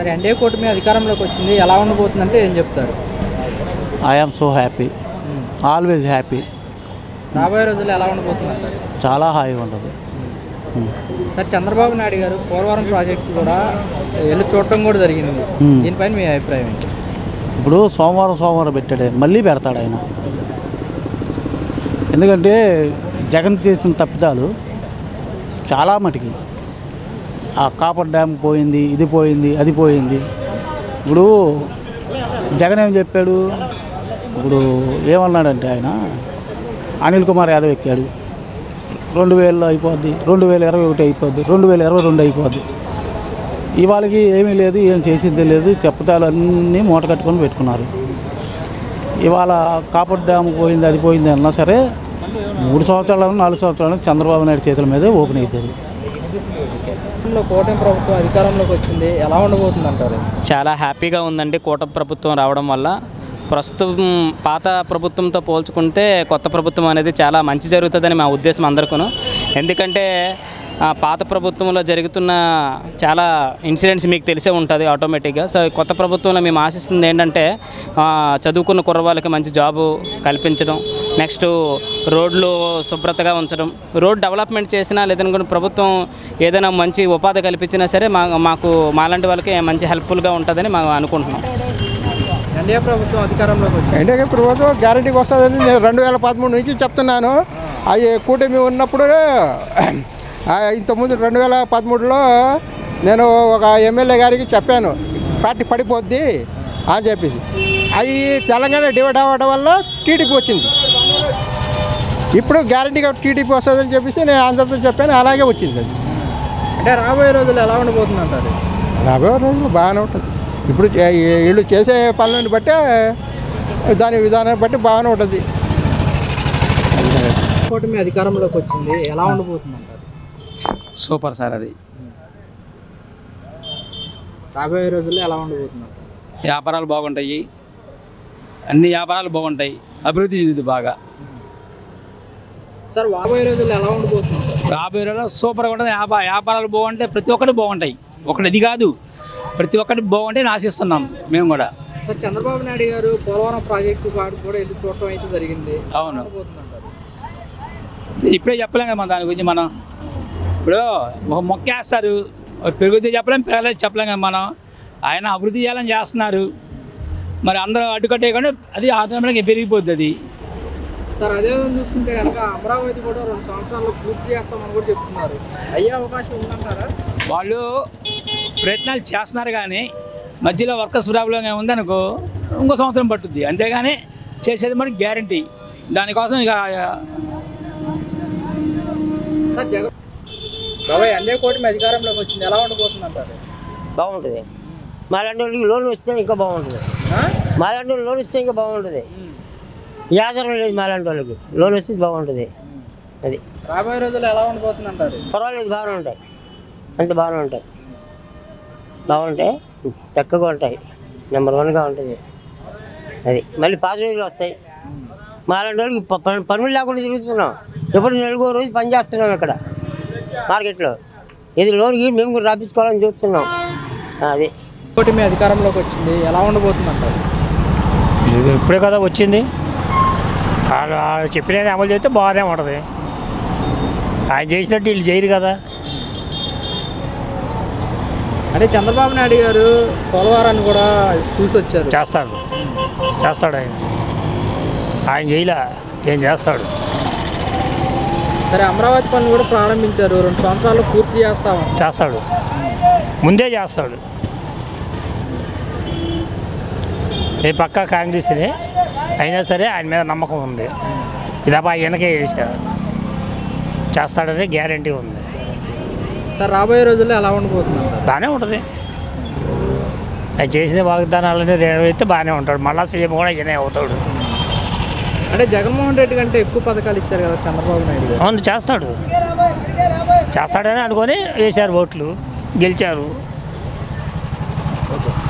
సరే ఎన్డీఏ కూటమి అధికారంలోకి వచ్చింది, ఎలా ఉండబోతుందంటే ఏం చెప్తారు? I am so happy, always happy. రాబోయే రోజుల్లో ఎలా ఉండబోతుందంటారు? చాలా హాయిగా ఉంటుంది. సార్ చంద్రబాబు నాయుడు గారు పోలవరం ప్రాజెక్టు కూడా వెళ్ళి చూడటం కూడా జరిగింది, దీనిపైన మీ అభిప్రాయం ఏంటి? ఇప్పుడు సోమవారం పెట్టాడు, మళ్ళీ పెడతాడు ఆయన. ఎందుకంటే జగన్ చేసిన తప్పిదాలు చాలా మటుకి, ఆ కాపర్ డ్యామ్ పోయింది, ఇది పోయింది, అది పోయింది. ఇప్పుడు జగన్ ఏం చెప్పాడు, ఇప్పుడు ఏమన్నాడంటే ఆయన అనిల్ కుమార్ యాదవ్ ఎక్కాడు, 2000 అయిపోద్ది, 2021 అయిపోద్ది, 2022 అయిపోద్ది. ఇవాళకి ఏమీ లేదు, ఏం చేసింది లేదు, చెప్పతాలన్నీ మూట కట్టుకొని పెట్టుకున్నారు. ఇవాళ కాపర్ డ్యామ్ పోయింది, అది పోయింది అన్నా సరే 3 సంవత్సరాలు 4 సంవత్సరాలు చంద్రబాబు నాయుడు చేతుల మీదే ఓపెన్ అవుతుంది. కూటమి ప్రభుత్వం అధికారంలోకి వచ్చింది, ఎలా ఉండబోతుంది అంటారు? చాలా హ్యాపీగా ఉందండి కూటమి ప్రభుత్వం రావడం వల్ల. ప్రస్తుతం పాత ప్రభుత్వంతో పోల్చుకుంటే కొత్త ప్రభుత్వం అనేది చాలా మంచి జరుగుతుందని మా ఉద్దేశం అందరికీ. ఎందుకంటే పాత ప్రభుత్వంలో జరుగుతున్న చాలా ఇన్సిడెంట్స్ మీకు తెలిసే ఉంటుంది ఆటోమేటిక్గా. సో కొత్త ప్రభుత్వంలో మేము ఆశిస్తుంది ఏంటంటే చదువుకున్న కుర్రవాళ్ళకి మంచి జాబు కల్పించడం, నెక్స్ట్ రోడ్లు శుభ్రతగా ఉంచడం, రోడ్ డెవలప్మెంట్ చేసినా లేదనుకున్న ప్రభుత్వం ఏదైనా మంచి ఉపాధి కల్పించినా సరే మాకు మాలాంటి వాళ్ళకి మంచి హెల్ప్ఫుల్గా ఉంటుందని మేము అనుకుంటున్నాం. ఎన్డీఏ ప్రభుత్వం అధికారంలోకి వచ్చింది, ఎన్డీఏ ప్రభుత్వం గ్యారంటీకి వస్తుందని నేను 2013 నుంచి చెప్తున్నాను. అవి కూటమి ఉన్నప్పుడు ఇంతకుముందు 2013లో నేను ఒక ఎమ్మెల్యే గారికి చెప్పాను పార్టీ పడిపోద్ది అని చెప్పేసి. అవి తెలంగాణ డివైడ్ అవ్వడం వల్ల టీడీపీ వచ్చింది. ఇప్పుడు గ్యారంటీగా టీడీపీ వస్తుందని చెప్పేసి నేను అందరితో చెప్పాను, అలాగే వచ్చింది. అది అంటే రాబోయే రోజుల్లో ఎలా ఉండబోతుంది అంటారు? రాబోయే రోజులు బాగానే ఉంటుంది. ఇప్పుడు వీళ్ళు చేసే పనులను బట్టి, దాని విధానాన్ని బట్టి బాగానే ఉంటుంది. కూటమి అధికారంలోకి వచ్చింది, ఎలా ఉండబోతుంది అంటారు? Super sir. అది రాబోయే రోజుల్లో ఎలా ఉండబోతుంది అంటారు? వ్యాపారాలు బాగుంటాయి, అన్ని వ్యాపారాలు బాగుంటాయి, అభివృద్ధి చెందుతుంది బాగా. సార్ రాబోయే రోజుల్లో ఎలా ఉండబోతుంది అంటారు? రాబోయే రోజుల్లో సూపర్గా ఉంటుంది. వ్యాపారాలు బాగుంటాయి, ప్రతి ఒక్కటి బాగుంటాయి. ఒకటి ఇది కాదు, ప్రతి ఒక్కటి బాగుంటే ఆశిస్తున్నాం మేము కూడా. సార్ చంద్రబాబు నాయుడు గారు పోలవరం ప్రాజెక్టు కాడు కూడా వెళ్ళి చూడటం అయితే జరిగింది. అవును, ఇప్పుడే చెప్పలేం కదా దాని గురించి. మనం ఇప్పుడు ఒక మొక్క వేస్తారు, పెరుగుతే చెప్పలేం, పెరగలేదు చెప్పలేం కదా మనం. ఆయన అభివృద్ధి చేయాలని చేస్తున్నారు, మరి అందరూ అడ్డుకట్టేయకుండా అది ఆటోమేటిక్గా పెరిగిపోద్ది. అది సార్ అదే చూసుకుంటే కనుక అమరావతి కూడా 2 సంవత్సరాల్లో పూర్తి చేస్తామని కూడా చెప్తున్నారు, అయ్యే అవకాశం ఉందంటారా? వాళ్ళు ప్రయత్నాలు చేస్తున్నారు, కానీ మధ్యలో వర్కర్స్ ప్రాబ్లం ఉందనుకో 1 సంవత్సరం పట్టుద్ది, అంతేగాని చేసేది మనకి గ్యారంటీ. దానికోసం ఇక సార్ జగన్ బాబాయ్ ఎన్డీఏ కూటమి అధికారంలోకి వచ్చింది, ఎలా ఉండబోతుంది అంటారు? బాగుంటుంది. మాలాంటి వాళ్ళకి లోన్ వస్తే ఇంకా బాగుంటుంది. మాలాంటి వాళ్ళు లోన్ ఇస్తే ఇంకా బాగుంటుంది. ఆధారం లేదు, మాలాంటి వాళ్ళకి లోన్ వస్తే బాగుంటుంది. అది రాబోయే రోజుల్లో ఎలా ఉండబోతుంది అంటారు? పర్వాలేదు, బాగానే ఉంటాయి, అంత బాగానే ఉంటాయి. బాగుంటాయి, చక్కగా ఉంటాయి, నెంబర్ 1గా ఉంటుంది. అది మళ్ళీ పాత రోజులు వస్తాయి. మాలాంటి వాళ్ళకి పనులు లేకుండా తిరుగుతున్నాం, ఎప్పుడు 4 రోజు పని చేస్తున్నాం ఇక్కడ మార్కెట్లో. ఇది లోన్కి మేము కూడా రాపించుకోవాలని చూస్తున్నాం. అది కూటమి అధికారంలోకి వచ్చింది, ఎలా ఉండబోతుంది అంటారు? ఇప్పుడే కదా వచ్చింది, వాళ్ళు చెప్పిన అమలు చేస్తే బాగానే ఉంటుంది. ఆయన చేసినట్టు వీళ్ళు చేయరు కదా. అంటే చంద్రబాబు నాయుడు గారు పోలవరాన్ని కూడా చూసి వచ్చారు, చేస్తాడు ఆయన చేయలే, ఏం చేస్తాడు. సరే అమరావతి పనులు కూడా ప్రారంభించారు, 2 సంవత్సరాల్లో పూర్తి చేస్తాడు, ముందే చేస్తాడు. ఈ పక్క కాంగ్రెస్ని అయినా సరే ఆయన మీద నమ్మకం ఉంది. ఇదప్ప వెనకే చేస్తాడని గ్యారంటీ ఉంది. సార్ రాబోయే రోజుల్లో ఎలా ఉండబోతుంది? బాగానే ఉంటుంది. ఆయన చేసిన వాగ్దానాలన్నీ నెరవేరితే బాగానే ఉంటాడు. మళ్ళీ సీఎం కూడా ఈయనే అవుతాడు. అంటే జగన్మోహన్ రెడ్డి కంటే ఎక్కువ పథకాలు ఇచ్చారు కదా చంద్రబాబు నాయుడు గారు. అవును, చేస్తాడని అనుకొని వేశారు ఓట్లు, గెలిచారు.